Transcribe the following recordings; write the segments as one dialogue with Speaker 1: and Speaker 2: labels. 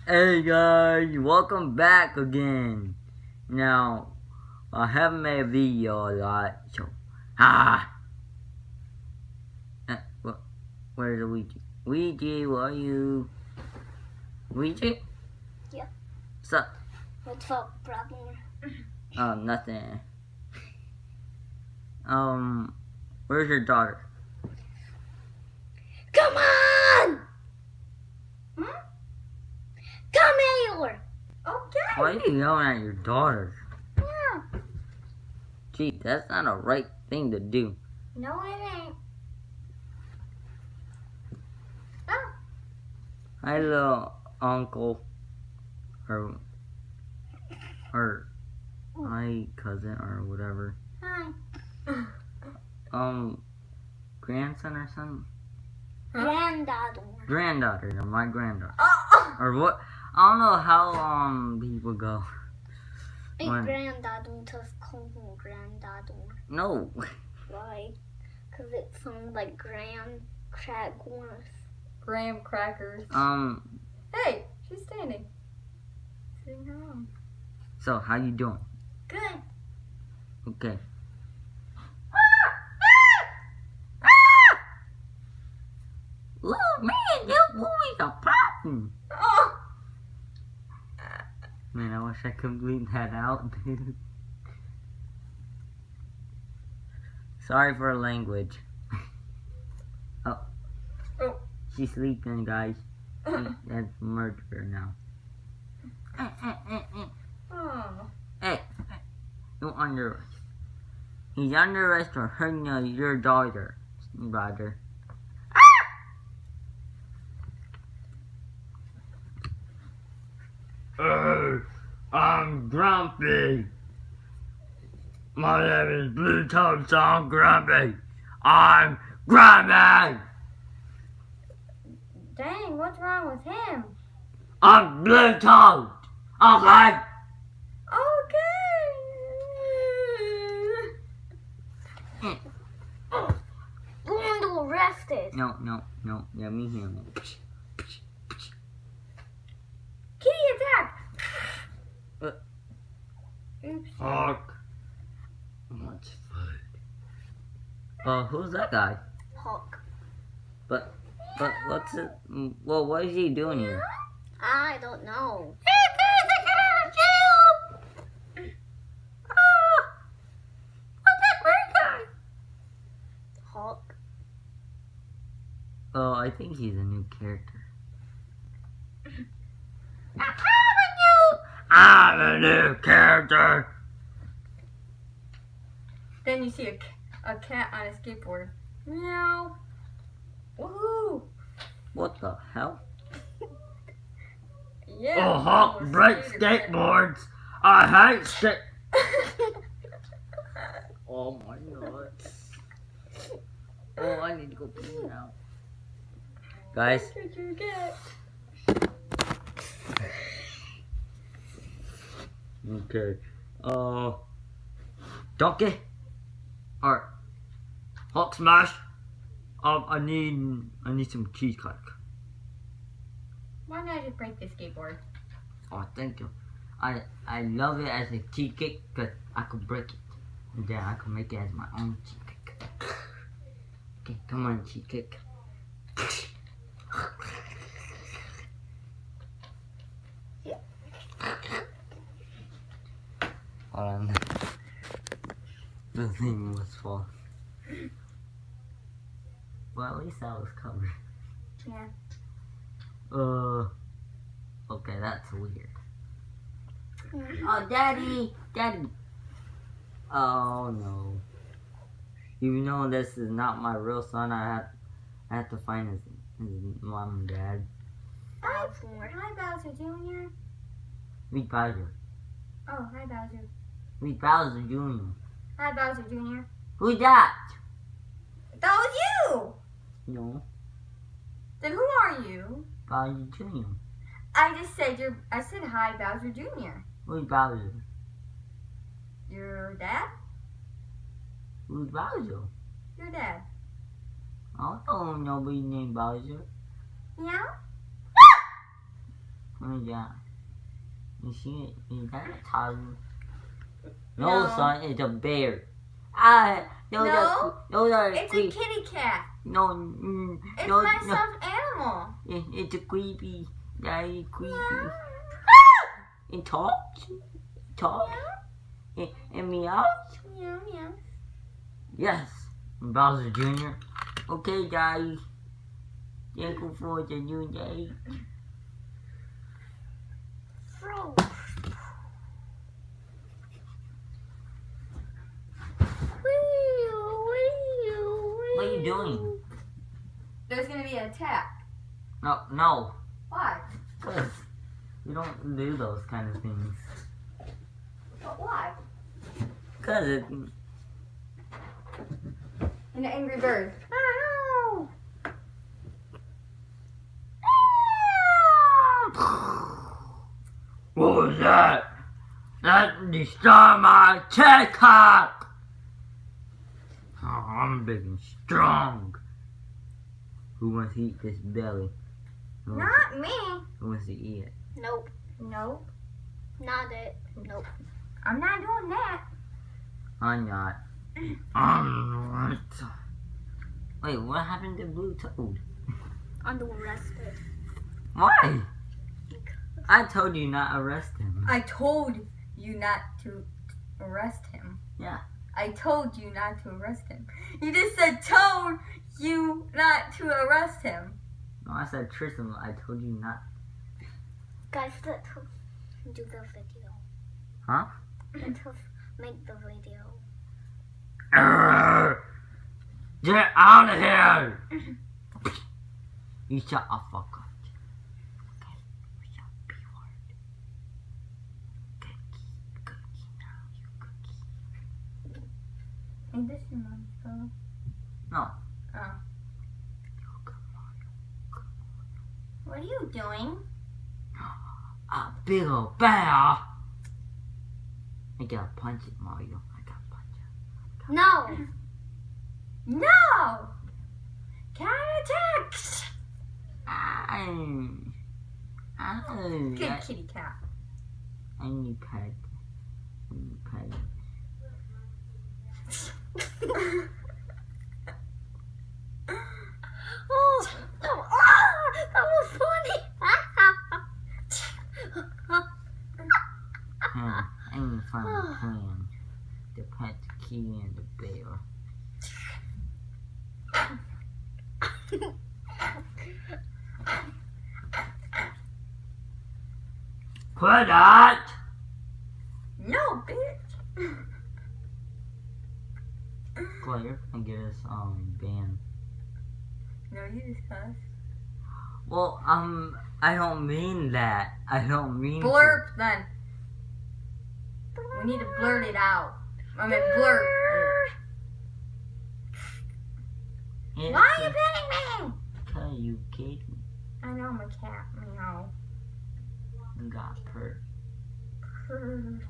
Speaker 1: Hey guys, welcome back again. Now, I haven't made a video a lot, so where's the Ouija? Ouija, where are you? Ouija?
Speaker 2: Yeah.
Speaker 1: What's up?
Speaker 2: What's up, brother?
Speaker 1: Nothing. Where's your daughter?
Speaker 2: Come on! Come here!
Speaker 3: Okay.
Speaker 1: Why are you yelling at your daughter?
Speaker 2: Yeah.
Speaker 1: Gee, that's not a right thing to do.
Speaker 2: No, it ain't.
Speaker 1: Hi, little uncle. Or hi, cousin, or whatever.
Speaker 2: Hi.
Speaker 1: Grandson or something?
Speaker 2: Granddaughter.
Speaker 1: Granddaughter, or my granddaughter.
Speaker 3: Oh.
Speaker 1: Or what? I don't know how people go.
Speaker 2: My
Speaker 1: When-
Speaker 2: granddaughter just called me granddaughter.
Speaker 1: No.
Speaker 2: Why? Because it sounds like grand crackers.
Speaker 3: Graham crackers. Hey, she's standing. Sitting her own.
Speaker 1: So how you doing?
Speaker 2: Good.
Speaker 1: Okay. Look, man, this movie's a poppin'.
Speaker 3: Oh.
Speaker 1: Man, I wish I could bleep that out, dude. Sorry for language. Oh. She's sleeping, guys. That's murder now.
Speaker 3: Oh.
Speaker 1: Hey, don't under arrest. He's under arrest for hurting your daughter, Roger. I'm grumpy. My name is Blue Toad, so I'm grumpy. I'm grumpy.
Speaker 3: Dang, what's wrong with him?
Speaker 1: I'm Blue Toad. Okay.
Speaker 3: Okay.
Speaker 2: Going to arrested.
Speaker 1: No. Let me hear it.
Speaker 3: Kitty attack. Oops.
Speaker 1: Hawk. What's food? Who's that guy?
Speaker 2: Hulk.
Speaker 1: But what's it? Well, what is he doing here?
Speaker 2: I don't know. Hulk.
Speaker 1: Oh, I think he's a new character. I'm a new character.
Speaker 3: Then you see a cat on a skateboard. Meow. Woohoo.
Speaker 1: What the hell?
Speaker 3: Yeah.
Speaker 1: Oh, Hawk
Speaker 3: little
Speaker 1: breaks
Speaker 3: skater kid.
Speaker 1: skateboards. I hate skate. Oh my nuts. Oh, I need to go pee now. Guys,
Speaker 3: That's what you get.
Speaker 1: okay. Donkey? Alright. Hawk smash. I need some cheesecake.
Speaker 3: Why not just break the skateboard?
Speaker 1: Oh, thank you. I love it as a cheesecake because I could break it. And then I can make it as my own cheesecake. Okay, come on, cheesecake. Hold on. The thing was false. Well, at least that was covered.
Speaker 3: Yeah.
Speaker 1: Okay, that's weird. Oh, Daddy! Oh, no. Even though this is not my real son, I have to find his mom and dad.
Speaker 3: Hi, Bowser Jr.
Speaker 1: Meet Bowser.
Speaker 3: Oh, hi, Bowser.
Speaker 1: Meet Bowser Jr.
Speaker 3: Hi, Bowser Jr.
Speaker 1: Who's that?
Speaker 3: That was you!
Speaker 1: No,
Speaker 3: Then who are you?
Speaker 1: Bowser Jr.
Speaker 3: I said hi, Bowser Jr.
Speaker 1: Who's Bowser?
Speaker 3: Your dad?
Speaker 1: Who's Bowser?
Speaker 3: Your dad.
Speaker 1: I don't know nobody named Bowser.
Speaker 3: Yeah?
Speaker 1: yeah. You see it? Is that a tiger? No,
Speaker 3: No.
Speaker 1: son, it's a bear.
Speaker 3: No,
Speaker 1: those are
Speaker 3: it's a kitty cat.
Speaker 1: No,
Speaker 3: It's
Speaker 1: no,
Speaker 3: my
Speaker 1: no.
Speaker 3: stuffed animal.
Speaker 1: It's a creepy. Daddy, creepy. It talks. And meows.
Speaker 3: Meow, meow.
Speaker 1: Yes, Bowser Jr. Okay, guys. Thank you for the new day.
Speaker 2: Throw.
Speaker 1: What are you doing?
Speaker 3: There's gonna be an attack.
Speaker 1: No.
Speaker 3: Why?
Speaker 1: Because we don't do those kind of things.
Speaker 3: But why?
Speaker 1: Because it...
Speaker 3: An angry bird. Oh,
Speaker 1: What was that? That destroyed my TikTok! Oh, I'm big and strong. Who wants to eat this belly?
Speaker 3: no. Not me.
Speaker 1: Who wants to eat it?
Speaker 2: Nope.
Speaker 3: Nope.
Speaker 2: Not it. Nope.
Speaker 3: I'm not doing that.
Speaker 1: I'm not. I'm not. Wait, what happened to Blue Toad?
Speaker 2: Unarrested.
Speaker 1: Why? I told you not arrest him.
Speaker 3: I told you not to arrest him.
Speaker 1: Yeah.
Speaker 3: I told you not to arrest him. You just said told you not to arrest him.
Speaker 1: No, I said Tristan. I told you not.
Speaker 2: Guys, let's do the video.
Speaker 1: Huh?
Speaker 2: Let's make the video.
Speaker 1: Get out of here! You shut up, fuck up. Okay, we shall be word. Cookie now, you cookie.
Speaker 3: Hey, this is my phone.
Speaker 1: No.
Speaker 3: Oh. What are you doing?
Speaker 1: A big old bear! I gotta punch it, Mario. I gotta punch it.
Speaker 2: No.
Speaker 3: No! Cat attacks! Good kitty cat.
Speaker 1: I need pet. I need pet.
Speaker 2: Oh, that was funny.
Speaker 1: I need to find a plan. The pet, the kitty, and the bear. Quit that!
Speaker 3: No, bitch!
Speaker 1: Claire, and get us banned.
Speaker 3: No, you just cuss.
Speaker 1: Well, I don't mean that. I don't mean
Speaker 3: Blurp then. We need to blurt it out. I mean, blurt.
Speaker 1: to.
Speaker 3: Why are you petting me?
Speaker 1: Cause you kicked me
Speaker 3: I know I'm a cat. Meow.
Speaker 1: and got hurt.
Speaker 3: Purr.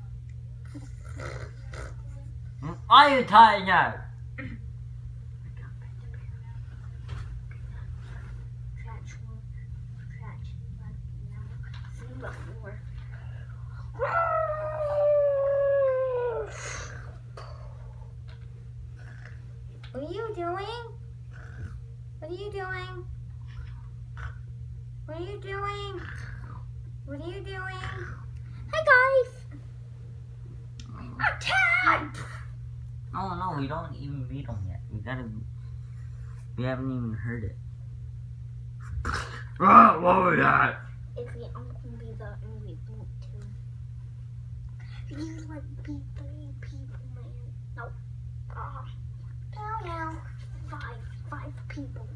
Speaker 1: Why are you tired now?
Speaker 3: What are you doing? What are you doing? What are you doing? What are you doing?
Speaker 2: Hi guys.
Speaker 3: Attack!
Speaker 1: No, we don't even beat them yet. We haven't even heard it. What was that?
Speaker 2: If we can be the angry boot too. You like beat 3 people, man. No. Now. 5 people.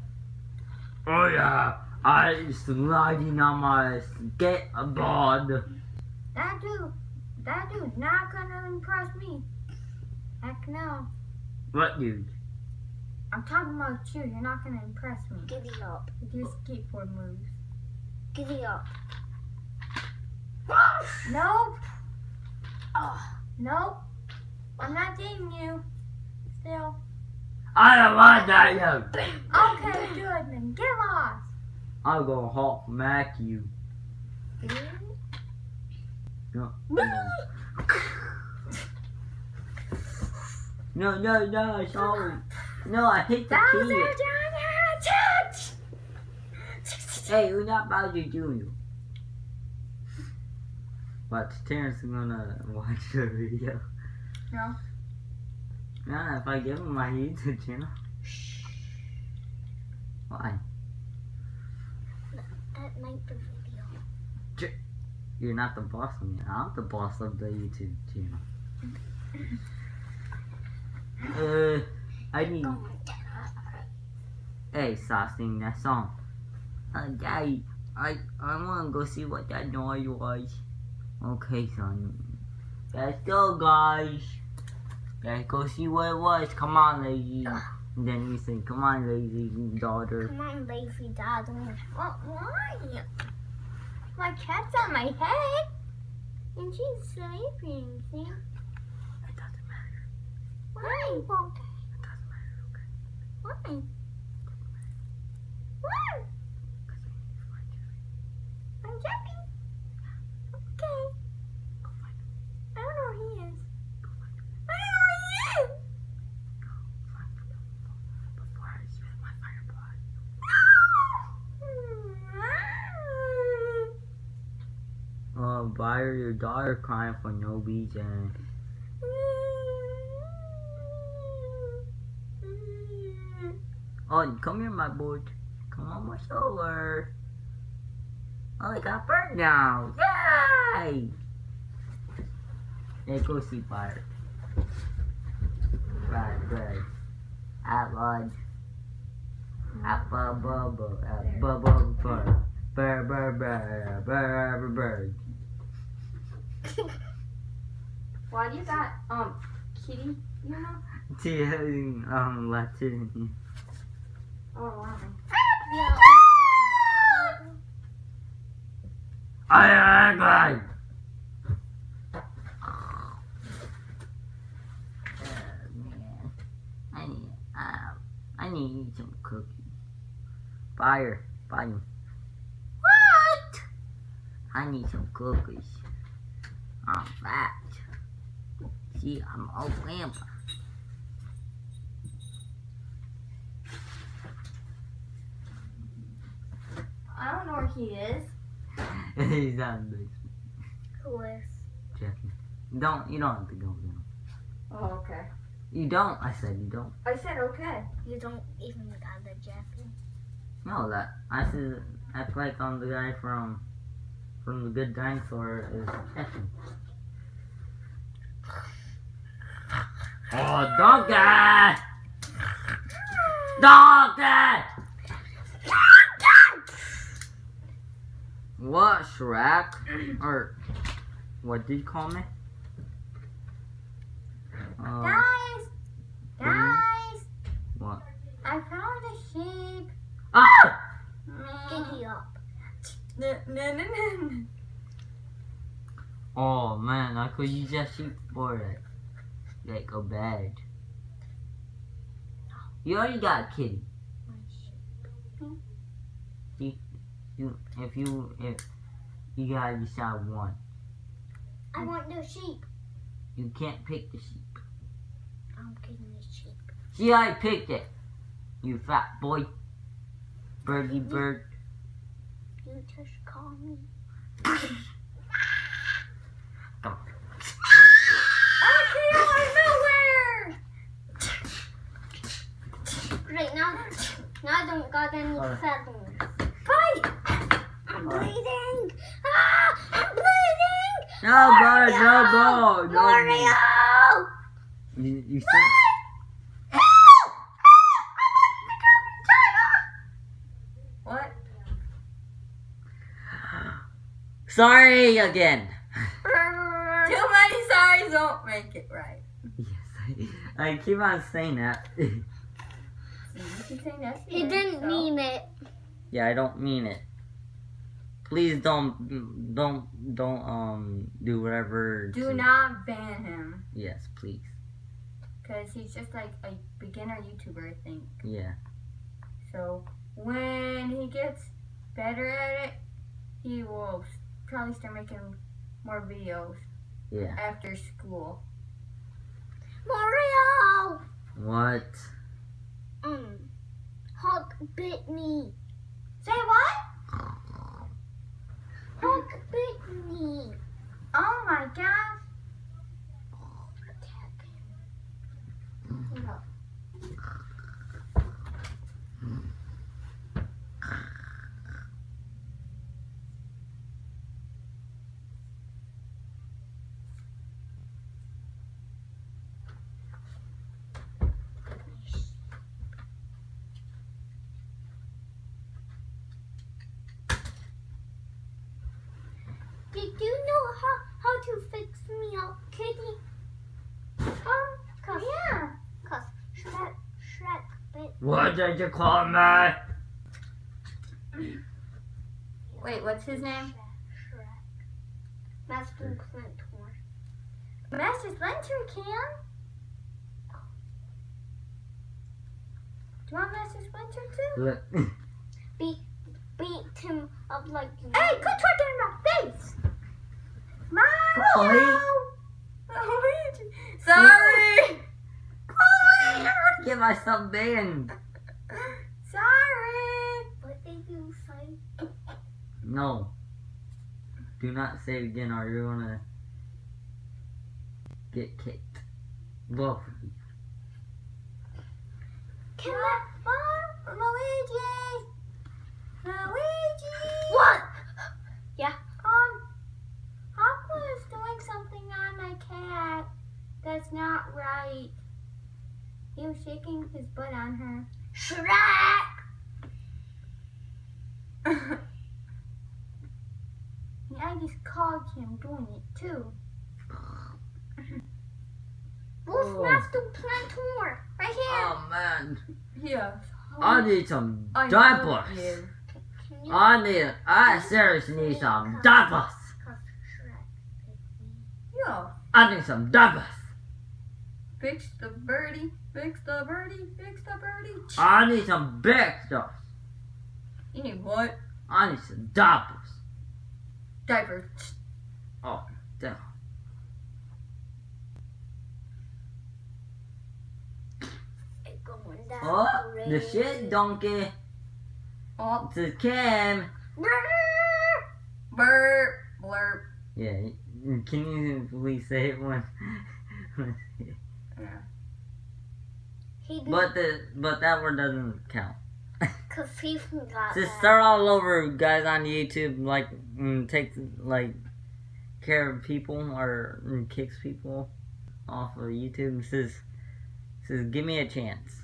Speaker 1: Oh yeah, I sliding on my skateboard.
Speaker 3: That dude's not gonna impress me. Heck no.
Speaker 1: What dude?
Speaker 3: I'm talking about you. You're not gonna impress me
Speaker 2: Giddy up.
Speaker 3: with your skateboard moves.
Speaker 2: Giddy up.
Speaker 3: Nope.
Speaker 2: Oh.
Speaker 3: Nope. I'm not dating you. Still.
Speaker 1: I don't want that you.
Speaker 3: Okay, good then. Get lost.
Speaker 1: I'll go Hulk smack you. No. No, sorry. No, I hit the key. Hey, we're not about to do you. But Terrence is gonna watch the video.
Speaker 3: No.
Speaker 1: Nah, if I give him my YouTube channel. Why?
Speaker 2: That might be video.
Speaker 1: You're not the boss of me. I'm the boss of the YouTube channel. I need.
Speaker 2: Oh my god.
Speaker 1: Hey, stop singing that song. Daddy, I wanna go see what that noise was. Okay, son. Let's go, guys. Let's go see what it was. Come on, lazy. And then we say, come on, lazy daughter.
Speaker 2: Come on, lazy daughter.
Speaker 3: Why? My cat's on my head. And she's sleeping, see?
Speaker 1: It doesn't matter.
Speaker 3: Why?
Speaker 1: It doesn't matter, okay?
Speaker 3: Why? Why?
Speaker 1: Because we need to find Jerry.
Speaker 3: I'm Jackie. Okay.
Speaker 1: Go find him.
Speaker 3: I don't know where he is.
Speaker 1: Go find him.
Speaker 3: I don't know where he is.
Speaker 1: Go find him. Before I spit my fireball. Why are your daughter crying for no reason? Oh, come here, my boy. Come on my shoulder. Oh, I got bird now. Yay! Let's go see fire. Right, good. At lunch. At bubble. At bubble bird. Bird.
Speaker 3: Why do you got kitty? You know?
Speaker 1: See, left it in here.
Speaker 3: Oh wow.
Speaker 2: Yeah.
Speaker 1: I man. I need to eat some cookies. Fire. What? I need some cookies. I'm fat. See, I'm a vampire.
Speaker 3: I don't know where he is.
Speaker 1: He's not in the basement.
Speaker 2: Who is?
Speaker 1: Jackie. You don't have to go down.
Speaker 3: Oh, okay.
Speaker 1: You don't. I said you don't.
Speaker 3: I said okay.
Speaker 2: You don't even got the jacket.
Speaker 1: No, that I said act like I'm the guy from the Good Dinosaur is Jackie. Oh, donkey! Donkey! What, Shrek? Or what did you call me?
Speaker 3: Guys!
Speaker 1: What?
Speaker 3: I found a sheep.
Speaker 1: Ah!
Speaker 2: Get you up.
Speaker 3: No.
Speaker 1: Oh man, I could use that sheep for it. Like a bed. You already got a kitty. If you gotta decide one.
Speaker 2: I want the sheep.
Speaker 1: You can't pick the sheep.
Speaker 2: I'm getting the sheep.
Speaker 1: See, I picked it. You fat boy. Birdie bird.
Speaker 2: You just call me.
Speaker 1: Come on.
Speaker 3: I came out of nowhere!
Speaker 2: Right now I don't got any feathers.
Speaker 3: Fight!
Speaker 2: I'm bleeding! Ah! I'm bleeding!
Speaker 1: No, bird, no, no.
Speaker 2: Mario!
Speaker 1: You said.
Speaker 3: What?
Speaker 1: Sorry again.
Speaker 3: Too many sorries don't make it right.
Speaker 1: Yes, I keep on saying that.
Speaker 3: So you can say that's
Speaker 2: He didn't mean it.
Speaker 1: Yeah, I don't mean it. Please don't do whatever.
Speaker 3: Do not ban him.
Speaker 1: Yes, please.
Speaker 3: Because he's just like a beginner YouTuber, I think.
Speaker 1: Yeah.
Speaker 3: So when he gets better at it, he will probably start making more videos
Speaker 1: Yeah.
Speaker 3: after school.
Speaker 2: Mario!
Speaker 1: What?
Speaker 2: Hulk bit me.
Speaker 3: Say what?
Speaker 2: Hulk bit me.
Speaker 3: Oh my gosh.
Speaker 2: Attack him.
Speaker 3: No.
Speaker 2: Did you know how to fix me up, Kitty?
Speaker 3: Yeah.
Speaker 2: Cause Shrek bit
Speaker 1: What did you call me?
Speaker 3: Wait, what's his name?
Speaker 2: Shrek. Master Splinter.
Speaker 3: Master Splinter can? Do you want Master Splinter too?
Speaker 1: Look.
Speaker 2: Beat him up like you.
Speaker 3: Hey, quit twerking in my face!
Speaker 1: Chloe.
Speaker 3: Luigi! Sorry!
Speaker 1: Chloe, get myself banned.
Speaker 3: Sorry!
Speaker 2: What did you say?
Speaker 1: No. Do not say it again or you're gonna get kicked. Both of you.
Speaker 2: Can I?
Speaker 3: Luigi! Luigi!
Speaker 2: What? Yeah.
Speaker 3: Aqua is doing something on my cat that's not right. He was shaking his butt on her.
Speaker 2: Shrek!
Speaker 3: I just caught him doing it too.
Speaker 2: Where's
Speaker 1: Oh.
Speaker 2: Master Splinter?
Speaker 3: Right here.
Speaker 1: Oh man.
Speaker 3: Yeah.
Speaker 1: I need some
Speaker 3: I
Speaker 1: diapers.
Speaker 3: love you.
Speaker 2: Can you?
Speaker 1: I seriously need some diapers.
Speaker 2: Cause Shrek bit me.
Speaker 3: Yeah.
Speaker 1: I need some diapers.
Speaker 3: Fix the birdie. Fix the birdie. Fix the birdie.
Speaker 1: I need some big stuff.
Speaker 3: You need what?
Speaker 1: I need some diapers.
Speaker 3: Diaper.
Speaker 1: Oh, damn.
Speaker 2: It's going down
Speaker 1: Oh, the
Speaker 2: rain.
Speaker 1: shit donkey.
Speaker 3: Oh,
Speaker 1: This is Kim.
Speaker 3: burp. Blurp.
Speaker 1: Yeah, can you please say it when?
Speaker 2: He
Speaker 1: but that word doesn't count.
Speaker 2: Cause he forgot
Speaker 1: Just
Speaker 2: that.
Speaker 1: start all over, guys, on YouTube. Like, take like care of people or kicks people off of YouTube. Says give me a chance.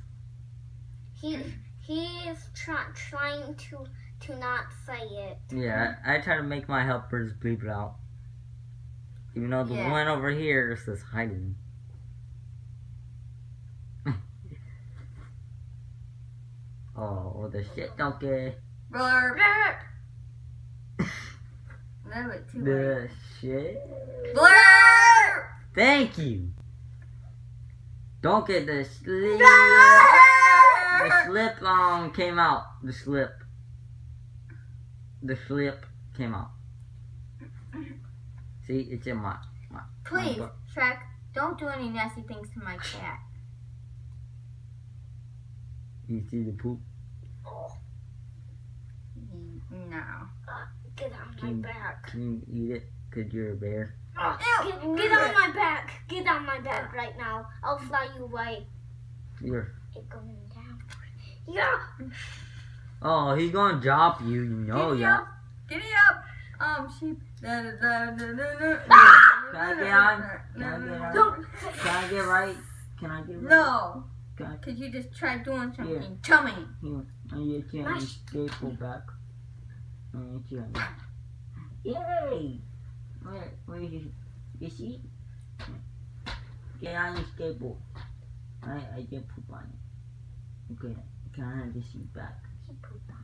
Speaker 2: He is trying to not say it.
Speaker 1: Yeah, I try to make my helpers bleep it out. Even though the
Speaker 3: Yeah.
Speaker 1: one over here says hiding. Oh, the shit donkey.
Speaker 3: Blurp. That was too late.
Speaker 1: The shit.
Speaker 3: Blurp.
Speaker 1: Thank you. Don't get the slip. The slip came out. The slip came out. See, it's in my
Speaker 3: Please,
Speaker 1: book.
Speaker 3: Shrek, don't do any nasty things to my cat.
Speaker 1: You see the poop?
Speaker 3: No.
Speaker 2: Get on my
Speaker 1: Can-
Speaker 2: back.
Speaker 1: Can you eat it? Cause you're a bear.
Speaker 2: Get on my back. Get on my back right now. I'll fly you away.
Speaker 1: You're.
Speaker 2: It's going down. Yeah.
Speaker 1: Oh, he's gonna drop you. You know,
Speaker 3: Giddy
Speaker 1: yeah.
Speaker 3: up. Giddy up. Sheep.
Speaker 1: Can I get on? Can I get on?
Speaker 2: Don't.
Speaker 1: Can I get right? Can I get right?
Speaker 3: No.
Speaker 1: Can I?
Speaker 3: Cause you just tried doing something.
Speaker 1: Yeah.
Speaker 3: Tell me.
Speaker 1: Here, I get you on the skateboard back. I get you on. Yay! Where is you see? Get on your skateboard. I get poop on it. Okay, can I have the sheep back?
Speaker 2: He pooped on it.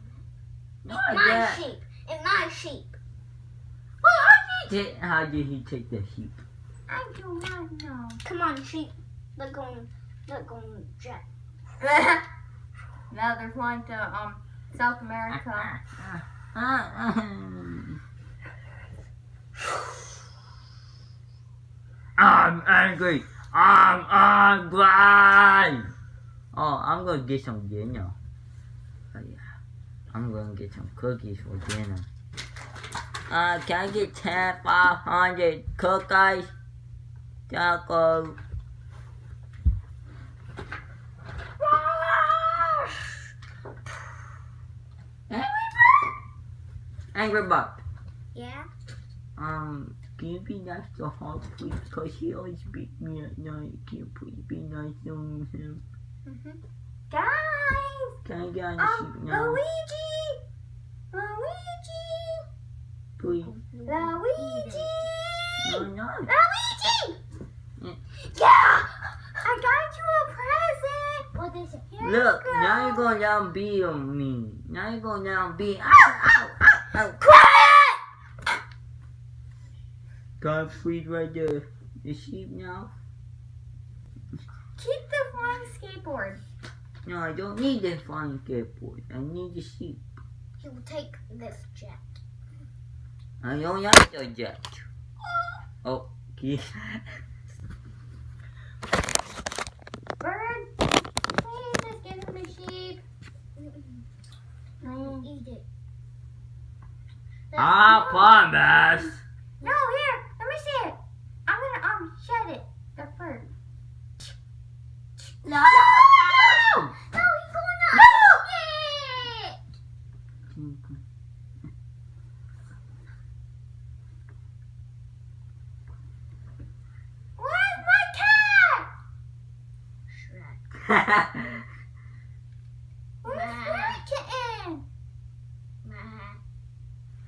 Speaker 1: No,
Speaker 2: It's my sheep. It's my sheep.
Speaker 1: How did he take the sheep?
Speaker 3: I do not know.
Speaker 2: Come on, sheep. They're going jet.
Speaker 3: Now they're flying to South America.
Speaker 1: I'm angry. I'm angry. Oh, I'm gonna get some dinner. Oh, yeah. I'm gonna get some cookies for dinner. Can I get 500 cookies? Taco. Angry Bird.
Speaker 2: Yeah?
Speaker 1: Can you be nice to Hulk, please? Because he always beat me at night. Can you please be nice to him?
Speaker 3: Guys!
Speaker 1: Can I get on the sheet now?
Speaker 3: Luigi! Luigi!
Speaker 1: Please.
Speaker 3: Luigi!
Speaker 1: No, no.
Speaker 3: Luigi!
Speaker 1: Mm.
Speaker 3: Yeah! I got you a present!
Speaker 2: What is it?
Speaker 3: Here
Speaker 1: Look,
Speaker 3: you go.
Speaker 1: now you're going down beat on me. Now you're going down beat. Ow, ow, ow, ow.
Speaker 3: Quiet!
Speaker 1: God, please, right there. The sheep now?
Speaker 3: Keep the flying skateboard.
Speaker 1: No, I don't need the flying skateboard. I need the sheep.
Speaker 2: He will take this jet.
Speaker 1: I don't like the jet. Oh, okay.
Speaker 3: Bird, please just give him the sheep.
Speaker 2: Eat it.
Speaker 1: I promise.
Speaker 3: No, here, let me see it. I'm gonna shed it. The bird.
Speaker 2: No!
Speaker 3: No, he's going up. Yeah. Where's my cat?
Speaker 2: Shrek.
Speaker 3: Where's Red Kitten?
Speaker 2: Meh.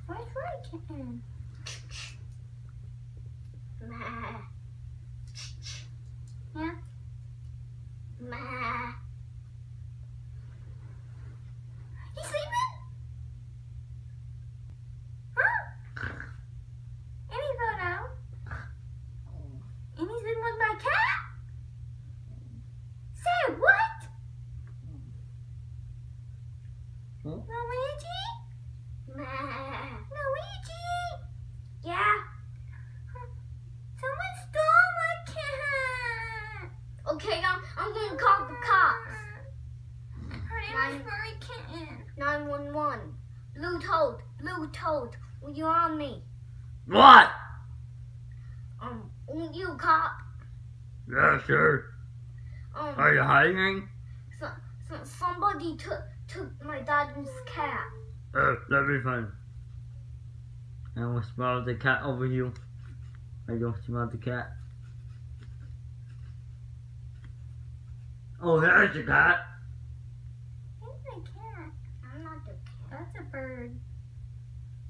Speaker 3: Where's Red Kitten?
Speaker 2: Meh.
Speaker 3: Yeah?
Speaker 2: Meh.
Speaker 3: He's sleeping? Huh? Any photo? And he's been with my cat? Say what? Luigi?
Speaker 2: Meh.
Speaker 3: Luigi?
Speaker 2: Yeah.
Speaker 3: Someone stole my cat.
Speaker 2: Okay, I'm gonna call the cops.
Speaker 3: Her name is Furry Kitten.
Speaker 2: 911. Blue Toad. Will you on me?
Speaker 1: What?
Speaker 2: Will you cop?
Speaker 1: Yeah, sure. Are you hiding?
Speaker 2: Somebody took my dad's cat.
Speaker 1: That'd be fun. I don't smell the cat over you. I don't smell the cat. Oh, there's the cat.
Speaker 3: Who's my cat?
Speaker 2: I'm not the cat.
Speaker 3: That's a bird.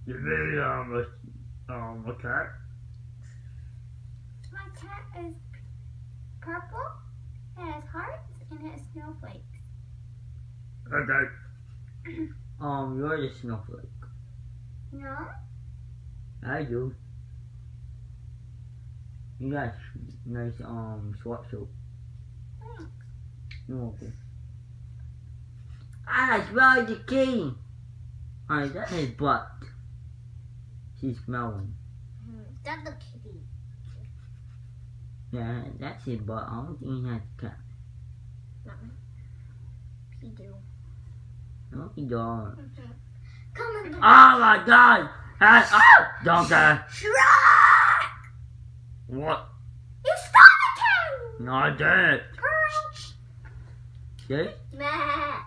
Speaker 1: You really a cat?
Speaker 3: My cat is purple, it has hearts, and it has snowflakes.
Speaker 1: Okay. You're the snowflake.
Speaker 3: No?
Speaker 1: I do. You got nice sweatshirt.
Speaker 3: Thanks.
Speaker 1: You're welcome. I smell the key. Alright, that's his butt. She's smelling.
Speaker 2: That's the kitty.
Speaker 1: Yeah, that's his butt. I don't think he has a cat.
Speaker 2: He do.
Speaker 1: No, he don't.
Speaker 2: Come in.
Speaker 1: Oh my god! Donkey!
Speaker 2: Shrek!
Speaker 1: What?
Speaker 3: You stole the cat!
Speaker 1: No, I didn't.
Speaker 3: Girl!
Speaker 1: See?
Speaker 2: Meh.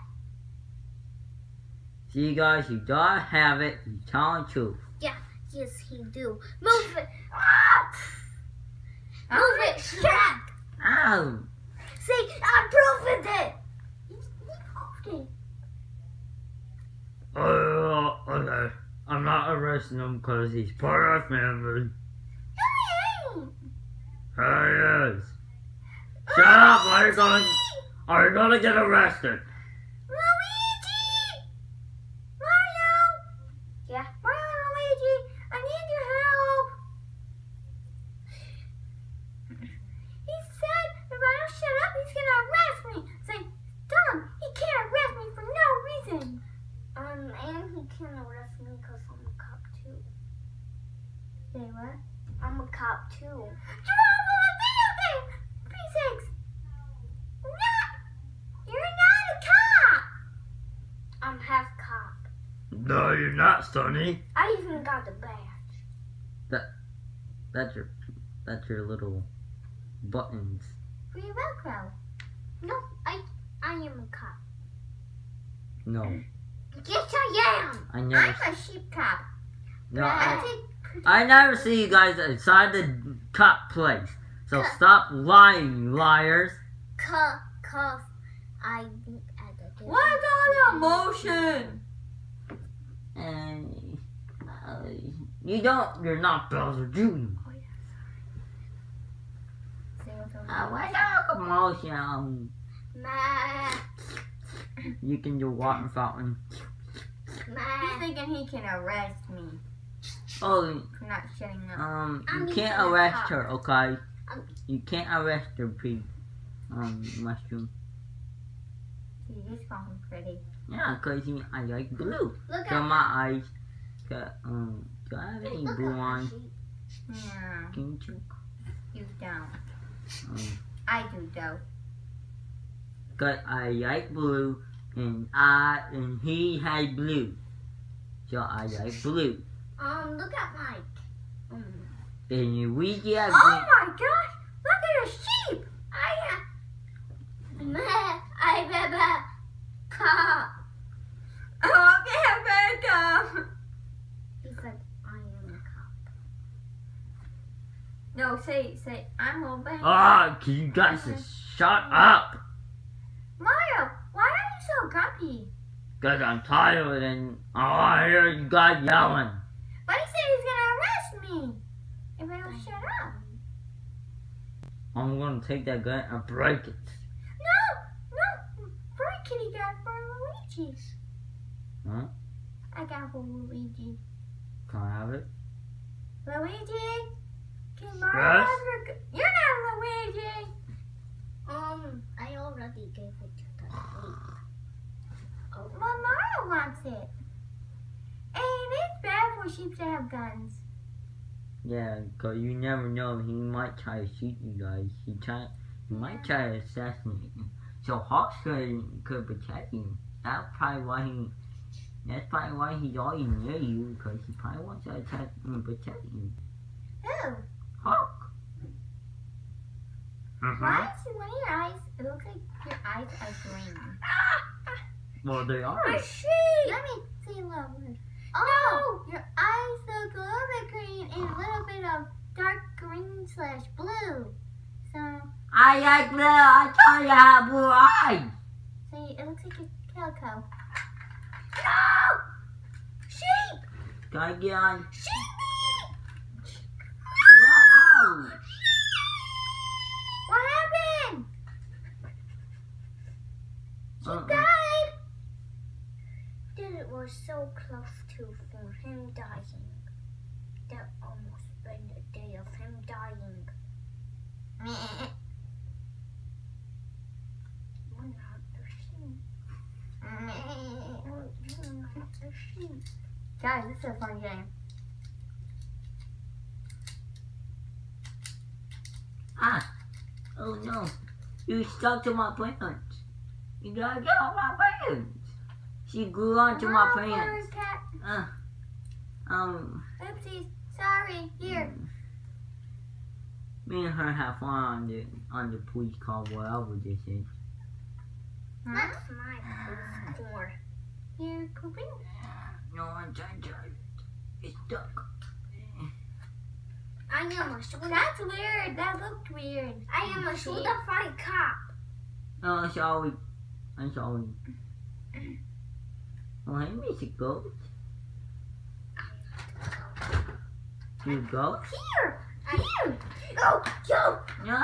Speaker 1: See, guys, you don't have it. You tell the truth.
Speaker 2: Yes, he do. Move it.
Speaker 3: Move it,
Speaker 2: Shrek!
Speaker 1: Ow!
Speaker 2: See, I proved it.
Speaker 3: Okay.
Speaker 1: Okay. I'm not arresting him because he's part of our family.
Speaker 3: No,
Speaker 1: He is. Shut up! Are you gonna get arrested?
Speaker 3: Luigi! Mario!
Speaker 2: Yeah.
Speaker 3: Mario and Luigi, I need your help. He said if I don't shut up, he's gonna arrest me. Say, tell him he can't arrest me for no reason.
Speaker 2: And he can arrest me because I'm a cop too.
Speaker 3: Say what?
Speaker 2: I'm a cop too.
Speaker 3: Drop a video
Speaker 1: not, Sonny.
Speaker 2: I even got the badge.
Speaker 1: That's your little buttons.
Speaker 3: For your Velcro.
Speaker 2: No, I am a cop.
Speaker 1: No,
Speaker 2: Yes, I am.
Speaker 1: I never.
Speaker 3: I'm a sheep cop.
Speaker 1: No,
Speaker 3: But
Speaker 1: I
Speaker 3: take
Speaker 1: never see you guys inside the cop place. So stop lying, you liars.
Speaker 2: Cuff. I think at the
Speaker 3: What's all the motion?
Speaker 1: And you're not Bowser Jr. What's all commotion?
Speaker 2: Ma.
Speaker 1: You can do water fountain.
Speaker 3: He's thinking he can arrest me
Speaker 1: Oh,
Speaker 3: for not shutting up.
Speaker 1: you
Speaker 2: I'm
Speaker 1: can't
Speaker 2: gonna
Speaker 1: arrest
Speaker 2: talk.
Speaker 1: her, okay? You can't arrest her, mushroom.
Speaker 3: You just call him pretty.
Speaker 1: Yeah, cause I like blue.
Speaker 2: Look
Speaker 1: So
Speaker 2: at
Speaker 1: my eyes got do I have any
Speaker 2: Look
Speaker 1: blue
Speaker 2: at my
Speaker 1: on?
Speaker 2: sheep.
Speaker 3: Yeah,
Speaker 1: Can you check?
Speaker 3: you don't.
Speaker 1: Um,
Speaker 3: I do though.
Speaker 1: Cause I like blue and he had blue. So I like blue.
Speaker 2: Look at my.
Speaker 1: And we get
Speaker 3: Oh my gosh! Look at a sheep!
Speaker 2: I Baba. Cop.
Speaker 3: Oh, okay, welcome.
Speaker 2: He said, I am a cop.
Speaker 3: No, say, I'm obeying.
Speaker 1: can you guys just shut up?
Speaker 3: Mario, why are you so grumpy?
Speaker 1: Cause I'm tired and I hear you guys yelling.
Speaker 3: But he said he's gonna arrest me if I don't shut up.
Speaker 1: I'm gonna take that gun and break it.
Speaker 3: No, for a kitty cat for Luigi's.
Speaker 1: Huh?
Speaker 3: I got for Luigi.
Speaker 1: Can I have it?
Speaker 3: Luigi, can Mario
Speaker 1: Yes?
Speaker 3: have your? You're not Luigi.
Speaker 2: I already gave it to the Bleep. Oh,
Speaker 3: Well, Mario wants it. And it's bad for sheep to have guns.
Speaker 1: Yeah, cause you never know. He might try to shoot you guys. He might try to assassinate you. So Hawks could protect you. That's probably why he's already near you, because he probably wants to attack and protect you.
Speaker 3: Who?
Speaker 1: Hawk.
Speaker 3: Why is one of your eyes? It looks like your eyes are green.
Speaker 1: Well, they are.
Speaker 3: A sheep. Let me say a little word. Oh, no, your eyes look a little bit green and a little bit of dark green / blue. So,
Speaker 1: I like blue. I told you I have blue eyes.
Speaker 3: see, it looks like a calico. No! Sheep!
Speaker 1: Can I get on?
Speaker 3: Sheepy!
Speaker 1: Wow.
Speaker 3: What happened? She
Speaker 1: Uh-uh.
Speaker 3: died.
Speaker 2: it was so close to for him dying. That almost been the day of him dying. We're not the sheep. We're not the sheep.
Speaker 3: Guys, this is a fun game.
Speaker 1: Ah! Oh no! You stuck to my pants! You gotta get off my pants! She grew onto my pants!
Speaker 3: Cat. Oopsies. Sorry. Here.
Speaker 1: Me and her have fun on the police car, whatever this is.
Speaker 2: That's my floor.
Speaker 3: You're pooping?
Speaker 1: No, I'm trying to drive it. It's stuck.
Speaker 2: I am a shoulder.
Speaker 3: That's weird. That looked weird.
Speaker 2: I am a shoulder fight cop.
Speaker 1: Oh, I'm sorry. I'm sorry. Oh, hey, Mr. Goat. You goat?
Speaker 3: Here. Here. Oh, yo.
Speaker 1: No,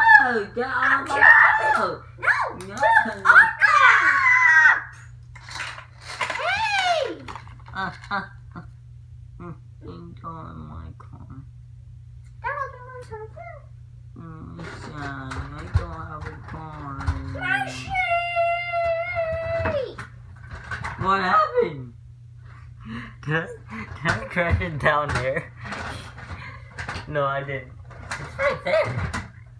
Speaker 1: get out of my car.
Speaker 3: No.
Speaker 1: No.
Speaker 3: Oh, hey.
Speaker 1: Into my car.
Speaker 3: That was my
Speaker 1: Son, I don't have a car.
Speaker 3: My sheep.
Speaker 1: What happened? Did I crash it down there? No, I didn't. It's right there.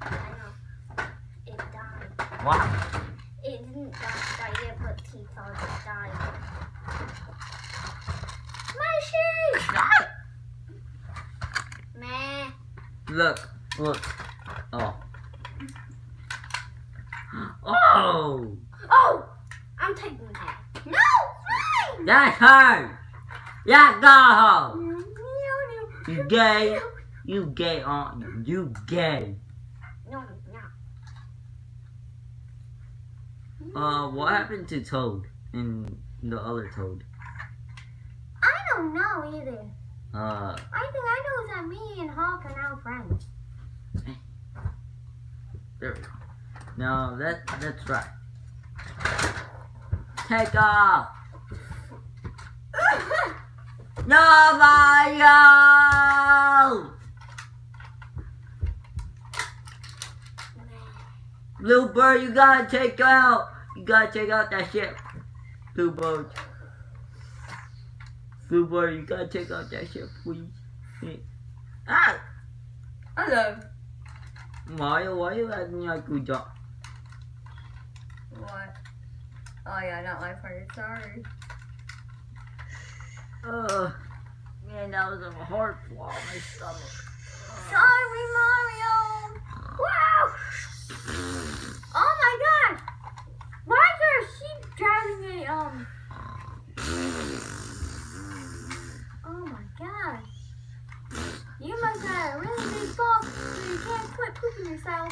Speaker 2: I know. It died.
Speaker 1: Wow.
Speaker 2: It didn't die yet, but he thought it died.
Speaker 3: My
Speaker 1: Look. Oh. Oh!
Speaker 2: Oh! I'm taking that.
Speaker 3: No, fine.
Speaker 1: That's her! Yeah, go!
Speaker 3: No, no.
Speaker 1: You gay. You gay, you gay.
Speaker 2: No, no.
Speaker 1: What happened to Toad and the other Toad?
Speaker 3: I don't know either.
Speaker 1: Uh,
Speaker 3: I think I know that me and Hawk are now friends.
Speaker 1: there we go. No, that's right. Take off! No, Mario! Bluebird, you gotta take out that ship. Bluebird, you gotta take out that ship, please. Ah!
Speaker 2: Hello.
Speaker 1: Mario, why you acting like you don't?
Speaker 2: What? Oh yeah, not my part. Sorry.
Speaker 1: Man, that was a hard flaw in my stomach.
Speaker 3: Sorry, Mario. Wow. Oh my God. Why is there a sheep driving a Oh my gosh. You must have a really big fault so you can't quit pooping yourself.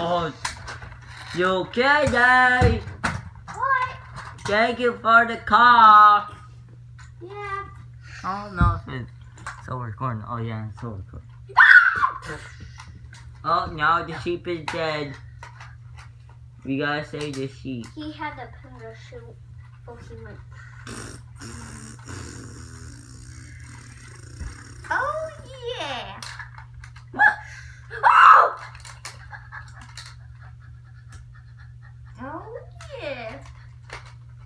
Speaker 1: Oh, you okay, Dave?
Speaker 3: What?
Speaker 1: Thank you for the car.
Speaker 3: Yeah.
Speaker 1: Oh no, it's still recording. Oh yeah, it's still recording. Oh no, the sheep is dead. We gotta save the sheep.
Speaker 2: He had a parachute, so he went.
Speaker 3: Oh yeah.
Speaker 1: What?
Speaker 3: Oh! Oh yeah.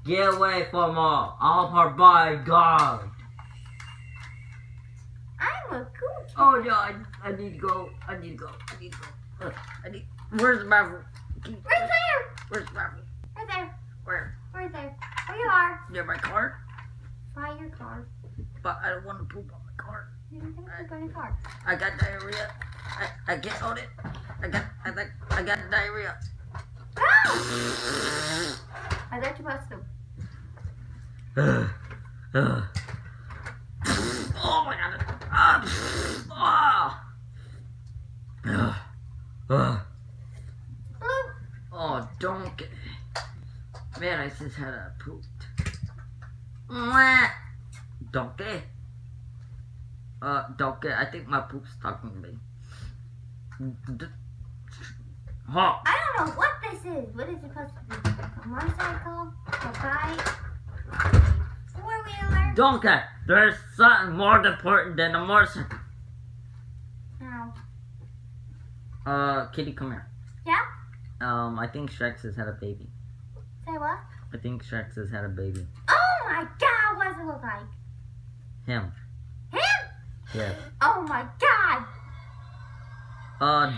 Speaker 1: Get away from our bodyguard.
Speaker 3: I'm a cool kid.
Speaker 1: Oh no, I need to go. Where's the bathroom?
Speaker 3: Right there.
Speaker 1: Where's the bathroom?
Speaker 3: Right there.
Speaker 1: Where?
Speaker 3: Right there. Where you are.
Speaker 1: Near my car?
Speaker 3: By your car.
Speaker 1: But I don't want to poop on my car.
Speaker 3: You don't think it's by your car?
Speaker 1: I got diarrhea. I can't hold it. I got diarrhea.
Speaker 3: No! I thought you must have.
Speaker 1: Oh my god. Oh, donkey. Man, I just had a poop. Donkey. Donkey, I think my poop's talking to me. Huh.
Speaker 3: I don't know what this is. What is it supposed to be? A motorcycle? A bike? Four-wheeler?
Speaker 1: Donkey, there's something more important than a motorcycle.
Speaker 3: No.
Speaker 1: Kitty, come here.
Speaker 3: Yeah?
Speaker 1: I think Shrek has had a baby.
Speaker 3: Say what?
Speaker 1: I think Shrek has had a baby.
Speaker 3: Oh my God! What does it look like?
Speaker 1: Him.
Speaker 3: Him?
Speaker 1: Yes.
Speaker 3: Oh my God!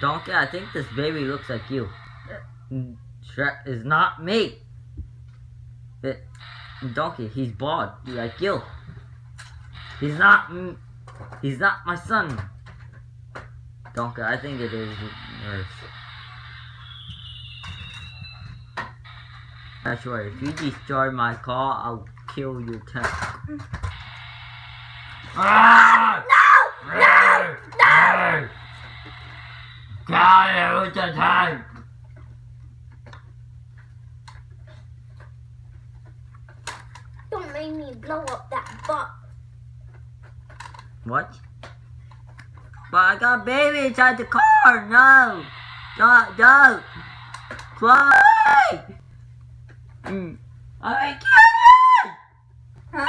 Speaker 1: Donkey, I think this baby looks like you. Shrek is not me. Donkey, he's bald, like you. He's not my son. Donkey, I think it is yours. I swear, if you destroy my car, I'll kill your tank. Ah!
Speaker 3: No! No!
Speaker 1: Got it with the tank!
Speaker 2: Don't make me blow up that butt.
Speaker 1: What? But I got a baby inside the car! No! Don't! Fly! I can't!
Speaker 3: Huh?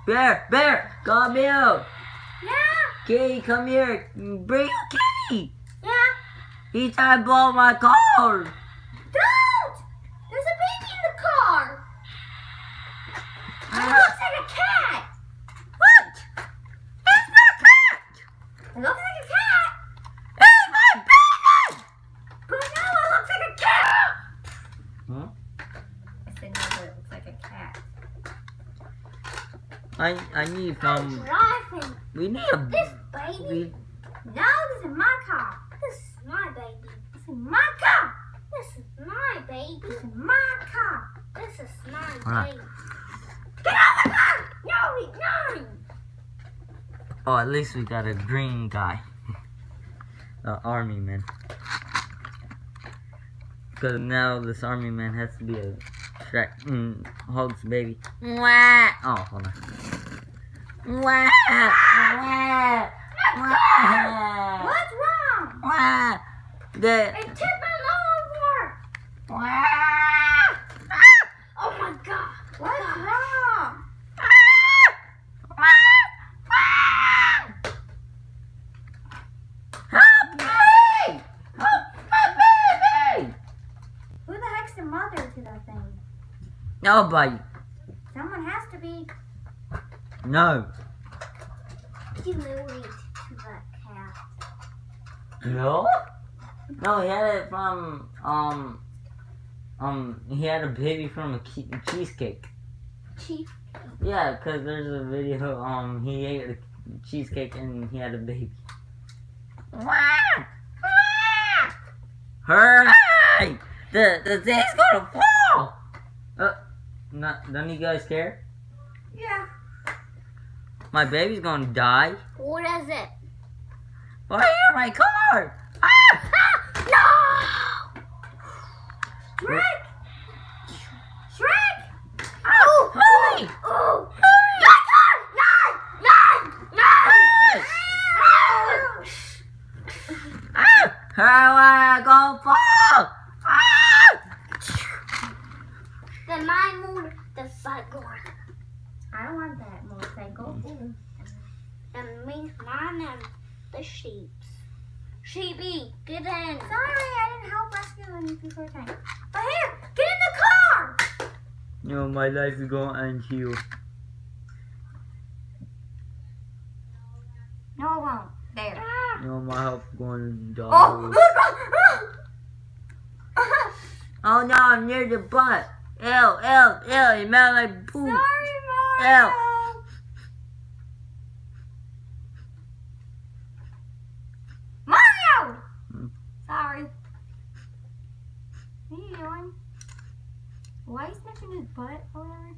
Speaker 1: Bear! Come here!
Speaker 3: Yeah?
Speaker 1: Kitty, come here! Bring your kitty!
Speaker 3: Yeah?
Speaker 1: He's trying to blow my car!
Speaker 3: Don't! There's a baby in the car! It looks like a cat!
Speaker 1: What? It's not a cat!
Speaker 3: It looks like a cat!
Speaker 1: It's my baby!
Speaker 3: But no, it looks like a cat!
Speaker 1: Huh?
Speaker 3: I said no, but it looks like a cat.
Speaker 1: I need some.
Speaker 2: Driving
Speaker 1: We need a.
Speaker 2: this baby.
Speaker 3: No, this is my car.
Speaker 2: This is my baby.
Speaker 3: This is my car.
Speaker 2: This is my baby.
Speaker 3: This is my car.
Speaker 2: This is my
Speaker 1: Alright.
Speaker 2: baby. Get out of the car! No, he's not.
Speaker 1: Oh, at least we got a green guy. Army man. Because now this army man has to be a Shrek. Hulk's baby. Wah! Oh, hold on. Wah! Wah! Wah!
Speaker 3: What's wrong?
Speaker 1: Wah! The.
Speaker 2: It's tipping over.
Speaker 1: Wah!
Speaker 2: Oh my god.
Speaker 3: What's wrong?
Speaker 1: Help me! Help my baby!
Speaker 3: Who the heck's the mother to that thing?
Speaker 1: Nobody.
Speaker 3: Someone has to be.
Speaker 1: No.
Speaker 2: You married to that cat.
Speaker 1: No? No, he had it from, he had a baby from a cheesecake.
Speaker 2: Chief.
Speaker 1: Yeah, because there's a video, he ate a cheesecake and he had a baby. Hurry! The thing's gonna fall! None of you guys care?
Speaker 3: Yeah.
Speaker 1: My baby's gonna die.
Speaker 2: What is it?
Speaker 1: Oh, here, my car! Ah!
Speaker 2: No!
Speaker 3: Shrek! Shrek!
Speaker 1: Oh, hurry!
Speaker 2: Oh!
Speaker 1: I wanna go fall! Ah!
Speaker 2: Then my motorcycle.
Speaker 3: I don't want that motorcycle.
Speaker 2: And me, mine and the sheep's. Sheepy, get in.
Speaker 3: Sorry, I didn't help rescue them before time. But here, get in the car!
Speaker 1: No, my life is gonna end here.
Speaker 3: No, it won't. There.
Speaker 1: No, my health is gonna die.
Speaker 3: Oh!
Speaker 1: Oh no, I'm near the butt. Ew, it smells like poop.
Speaker 3: Sorry, Mario.
Speaker 1: Ew.
Speaker 3: Mario!
Speaker 1: Hmm.
Speaker 3: Sorry. What are you doing? Why are you sniffing his butt or whatever?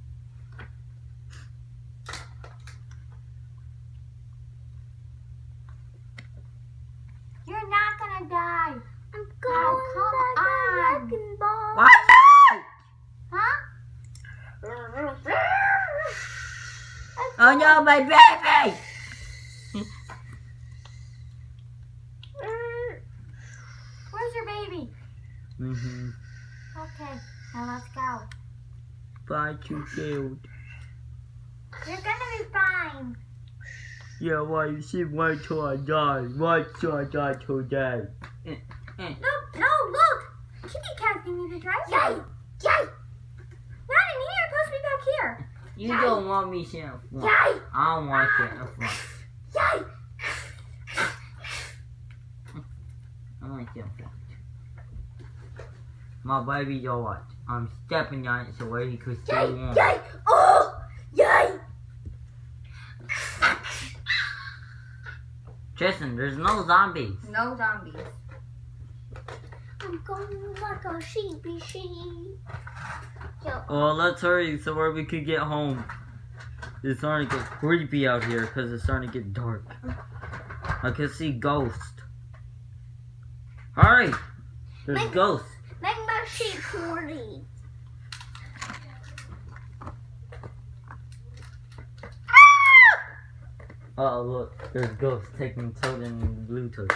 Speaker 3: You're not gonna die.
Speaker 2: I'm
Speaker 3: Oh,
Speaker 2: going
Speaker 3: come
Speaker 2: like
Speaker 3: on.
Speaker 2: a wrecking ball.
Speaker 1: What's that?
Speaker 3: Huh?
Speaker 1: Oh no, my baby!
Speaker 3: Where's your baby? Okay, now let's go.
Speaker 1: But you failed.
Speaker 3: You're gonna be fine.
Speaker 1: Yeah, well, you see, wait till I die. Wait till I die today.
Speaker 3: Look! Kitty cat can need to drive.
Speaker 2: Yay! Yay!
Speaker 3: Not in here, it's supposed to be back here.
Speaker 1: You don't want me to have fun.
Speaker 2: Yay!
Speaker 1: I don't want you to have fun.
Speaker 2: Yay!
Speaker 1: I want you to have fun. My baby's alright. I'm stepping on it so he could stay
Speaker 2: Yay!
Speaker 1: warm.
Speaker 2: Yay! Oh! Yay!
Speaker 1: Tristan, there's no zombies.
Speaker 3: No zombies.
Speaker 2: I'm going like a sheepy sheep. Yo,
Speaker 1: Well, let's hurry so where we could get home. It's starting to get creepy out here because it's starting to get dark. I can see ghosts. Hurry! There's
Speaker 2: Make-
Speaker 1: ghosts.
Speaker 2: make my sheep horny.
Speaker 1: Oh, look. There's ghosts taking Toad and Bluetooth.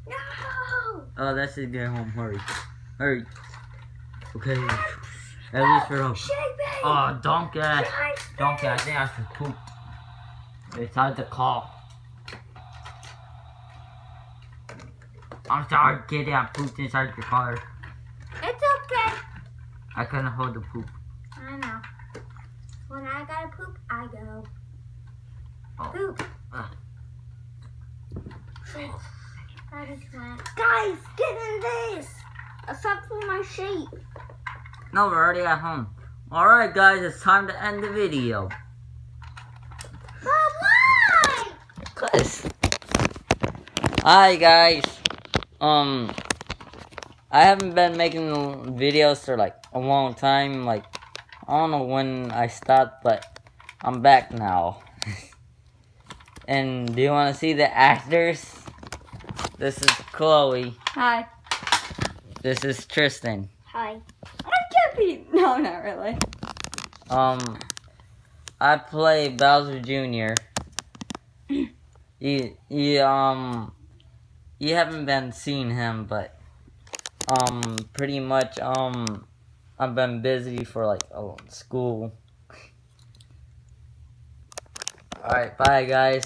Speaker 2: No!
Speaker 1: Oh, that's it. Get home. Hurry. Hurry. Okay. At least we're home.
Speaker 2: Sheepy!
Speaker 1: Oh, donkey.
Speaker 2: Drive
Speaker 1: Donkey, I think I should poop. Inside the car. I'm sorry, kitty. I pooped inside your car.
Speaker 3: It's okay.
Speaker 1: I couldn't hold the poop.
Speaker 3: I know. When I gotta poop, I go.
Speaker 1: Oh.
Speaker 3: Poop.
Speaker 2: Oh.
Speaker 3: I just went.
Speaker 2: Guys, get in this! Except for my sheep.
Speaker 1: No, we're already at home. Alright, guys, it's time to end the video. Hi guys. I haven't been making videos for like a long time. Like, I don't know when I stopped, but I'm back now. And do you want to see the actors? This is Chloe.
Speaker 3: Hi.
Speaker 1: This is Tristan.
Speaker 2: Hi.
Speaker 3: I'm Cappy. No, not really.
Speaker 1: I play Bowser Jr. You haven't been seeing him, but pretty much I've been busy for like school. All right, bye guys.